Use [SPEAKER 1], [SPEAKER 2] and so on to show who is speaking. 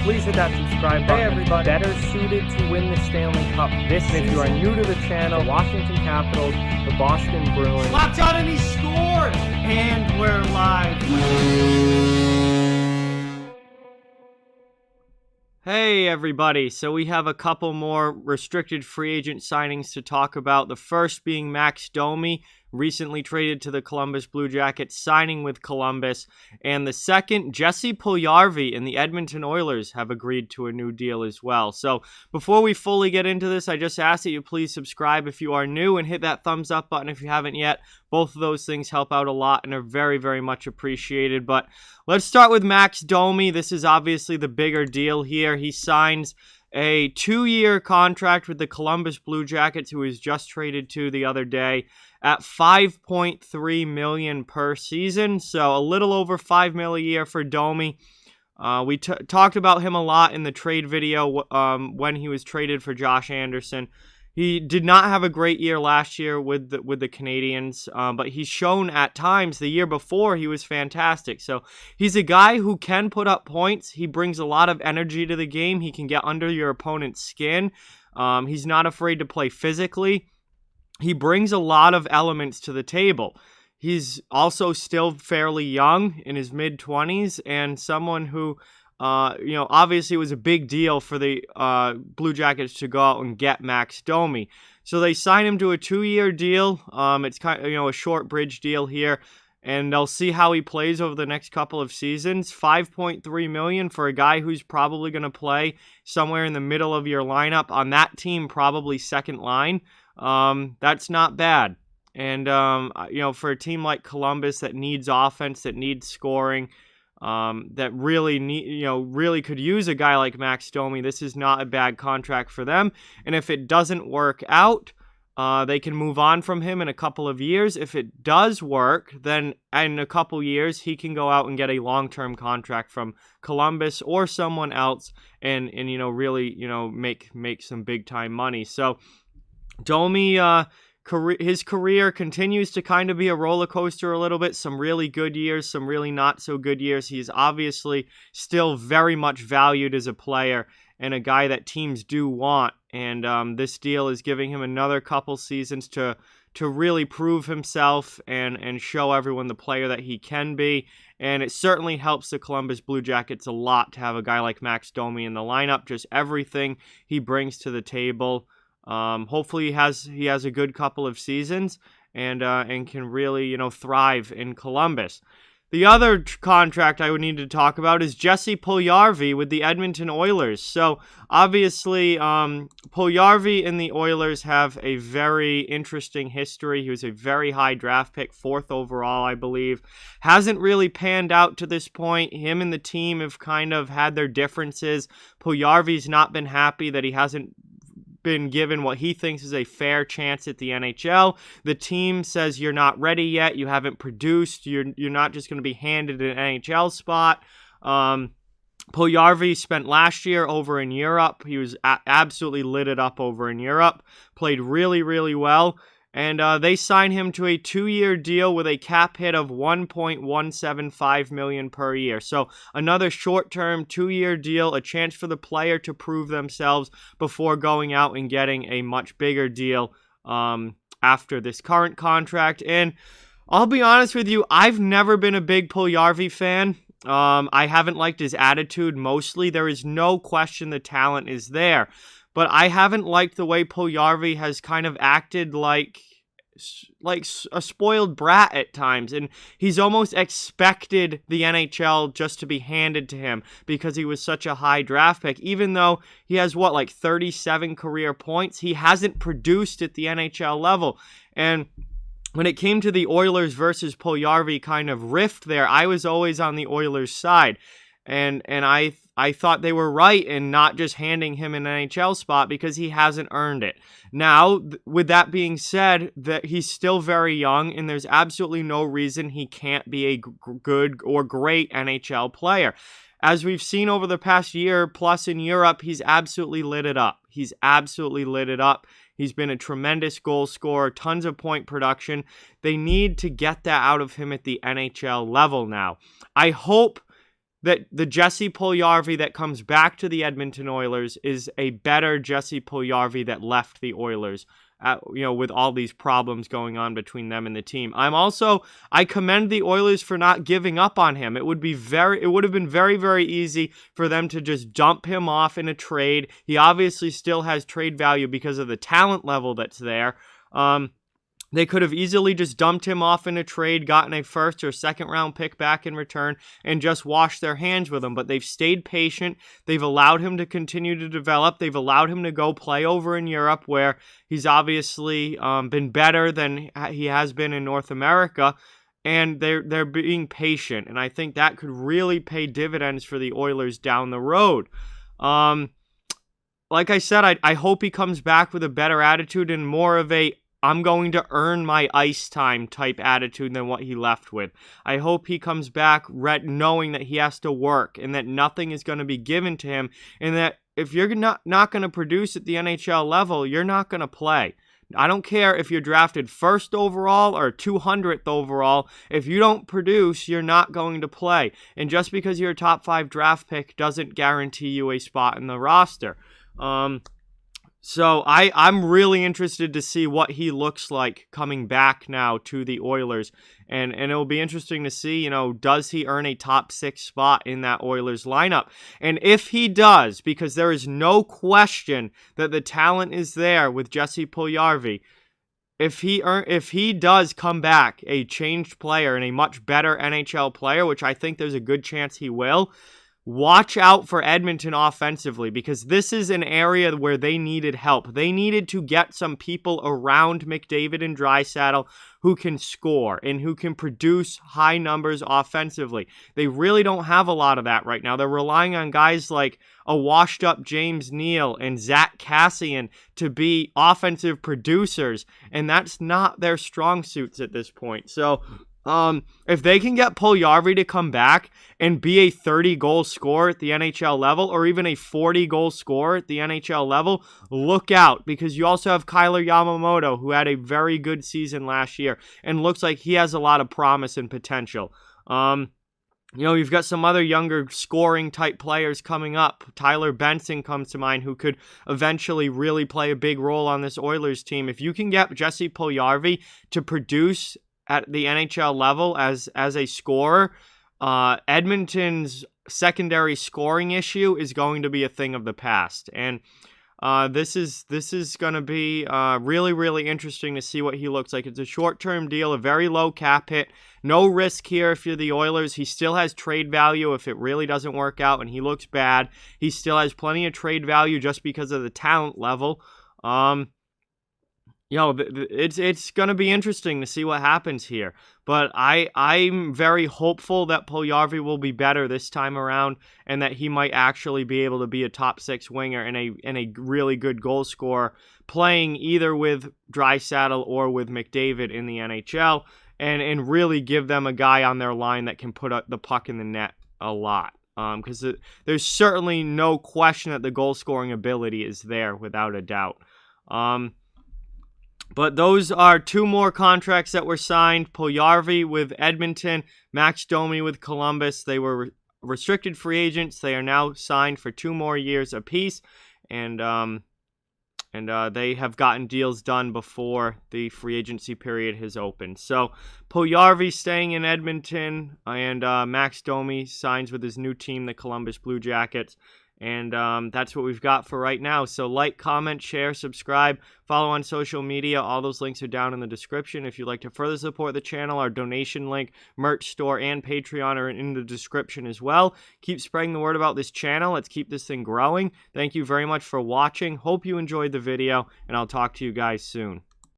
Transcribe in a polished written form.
[SPEAKER 1] please hit that subscribe button. Hey everybody, better suited to win the Stanley Cup this season. If you are new to the channel, Washington Capitals, the Boston Bruins.
[SPEAKER 2] Slapped out and he scored! And we're live.
[SPEAKER 3] Hey everybody, so we have a couple more restricted free agent signings to talk about. The first being Max Domi, recently traded to the Columbus Blue Jackets, signing with Columbus. And the second, Jesse Puljujarvi and the Edmonton Oilers have agreed to a new deal as well. So before we fully get into this, I just ask that you please subscribe if you are new and hit that thumbs up button if you haven't yet. Both of those things help out a lot and are very, very much appreciated. But let's start with Max Domi. This is obviously the bigger deal here. He signs a 2-year contract with the Columbus Blue Jackets, who was just traded to the other day, at $5.3 million per season, so a little over $5 million a year for Domi. We talked about him a lot in the trade video when he was traded for Josh Anderson. He did not have a great year last year with the Canadiens, but he's shown at times the year before he was fantastic. So he's a guy who can put up points. He brings a lot of energy to the game. He can get under your opponent's skin. He's not afraid to play physically. He brings a lot of elements to the table. He's also still fairly young, in his mid-20s, and someone who, obviously it was a big deal for the Blue Jackets to go out and get Max Domi. So they signed him to a 2-year deal. It's kind of, a short bridge deal here, and they'll see how he plays over the next couple of seasons. $5.3 million for a guy who's probably going to play somewhere in the middle of your lineup on that team, probably second line. That's not bad. And, for a team like Columbus that needs offense, that needs scoring, that really could use a guy like Max Domi, this is not a bad contract for them. And if it doesn't work out, they can move on from him in a couple of years. If it does work, then in a couple years, he can go out and get a long-term contract from Columbus or someone else and really, make some big-time money. So Domi, his career continues to kind of be a roller coaster a little bit. Some really good years, some really not so good years. He's obviously still very much valued as a player and a guy that teams do want. And this deal is giving him another couple seasons to really prove himself and show everyone the player that he can be. And it certainly helps the Columbus Blue Jackets a lot to have a guy like Max Domi in the lineup. Just everything he brings to the table. Hopefully he has a good couple of seasons and can really, thrive in Columbus. The other contract I would need to talk about is Jesse Puljujarvi with the Edmonton Oilers. So obviously, Puljujarvi and the Oilers have a very interesting history. He was a very high draft pick, 4th overall, I believe. Hasn't really panned out to this point. Him and the team have kind of had their differences. Puljujarvi's not been happy that he hasn't been given what he thinks is a fair chance at the NHL. The team says you're not ready yet, you haven't produced, you're not just going to be handed an NHL spot. Puljujarvi spent last year over in Europe. He was absolutely lit it up over in Europe, played really, really well. And they signed him to a 2-year deal with a cap hit of $1.175 million per year. So another short-term 2-year deal, a chance for the player to prove themselves before going out and getting a much bigger deal after this current contract. And I'll be honest with you, I've never been a big Puljujarvi fan. I haven't liked his attitude mostly. There is no question the talent is there. But I haven't liked the way Puljujarvi has kind of acted like a spoiled brat at times. And he's almost expected the NHL just to be handed to him because he was such a high draft pick. Even though he has, 37 career points, he hasn't produced at the NHL level. And when it came to the Oilers versus Puljujarvi kind of rift there, I was always on the Oilers' side. And I thought they were right in not just handing him an NHL spot because he hasn't earned it. Now, with that being said, that he's still very young, and there's absolutely no reason he can't be a good or great NHL player. As we've seen over the past year plus in Europe, he's absolutely lit it up. He's been a tremendous goal scorer, tons of point production. They need to get that out of him at the NHL level now. I hope that the Jesse Puljujarvi that comes back to the Edmonton Oilers is a better Jesse Puljujarvi that left the Oilers. With all these problems going on between them and the team. I commend the Oilers for not giving up on him. It would have been very, very easy for them to just dump him off in a trade. He obviously still has trade value because of the talent level that's there. They could have easily just dumped him off in a trade, gotten a first or second round pick back in return, and just washed their hands with him. But they've stayed patient. They've allowed him to continue to develop. They've allowed him to go play over in Europe, where he's obviously been better than he has been in North America. And they're being patient. And I think that could really pay dividends for the Oilers down the road. Like I said, I hope he comes back with a better attitude and more of a I'm going to earn my ice time type attitude than what he left with. I hope he comes back knowing that he has to work and that nothing is going to be given to him, and that if you're not going to produce at the NHL level, you're not going to play. I don't care if you're drafted first overall or 200th overall. If you don't produce, you're not going to play. And just because you're a top 5 draft pick doesn't guarantee you a spot in the roster. So I'm really interested to see what he looks like coming back now to the Oilers. And it'll be interesting to see, does he earn a top 6 spot in that Oilers lineup? And if he does, because there is no question that the talent is there with Jesse Puljujarvi, if he does come back a changed player and a much better NHL player, which I think there's a good chance he will, watch out for Edmonton offensively, because this is an area where they needed help. They needed to get some people around McDavid and Draisaitl who can score and who can produce high numbers offensively. They really don't have a lot of that right now. They're relying on guys like a washed-up James Neal and Zach Kassian to be offensive producers, and that's not their strong suits at this point. So if they can get Puljujarvi to come back and be a 30-goal scorer at the NHL level, or even a 40-goal scorer at the NHL level, look out, because you also have Kyler Yamamoto, who had a very good season last year and looks like he has a lot of promise and potential. You've got some other younger scoring type players coming up. Tyler Benson comes to mind, who could eventually really play a big role on this Oilers team. If you can get Jesse Puljujarvi to produce at the NHL level as a scorer, Edmonton's secondary scoring issue is going to be a thing of the past. And this is going to be really, really interesting to see what he looks like. It's a short-term deal, a very low cap hit. No risk here if you're the Oilers. He still has trade value if it really doesn't work out and he looks bad. He still has plenty of trade value just because of the talent level. It's going to be interesting to see what happens here. But I'm very hopeful that Puljujarvi will be better this time around and that he might actually be able to be a top 6 winger and a really good goal scorer, playing either with Draisaitl or with McDavid in the NHL, and really give them a guy on their line that can put the puck in the net a lot. Because there's certainly no question that the goal scoring ability is there without a doubt. But those are 2 more contracts that were signed. Puljujarvi with Edmonton, Max Domi with Columbus. They were restricted free agents. They are now signed for 2 more years apiece. And they have gotten deals done before the free agency period has opened. So Puljujarvi staying in Edmonton, and Max Domi signs with his new team, the Columbus Blue Jackets. And that's what we've got for right now. So like, comment, share, subscribe, follow on social media. All those links are down in the description. If you'd like to further support the channel, our donation link, merch store, and Patreon are in the description as well. Keep spreading the word about this channel. Let's keep this thing growing. Thank you very much for watching. Hope you enjoyed the video, and I'll talk to you guys soon.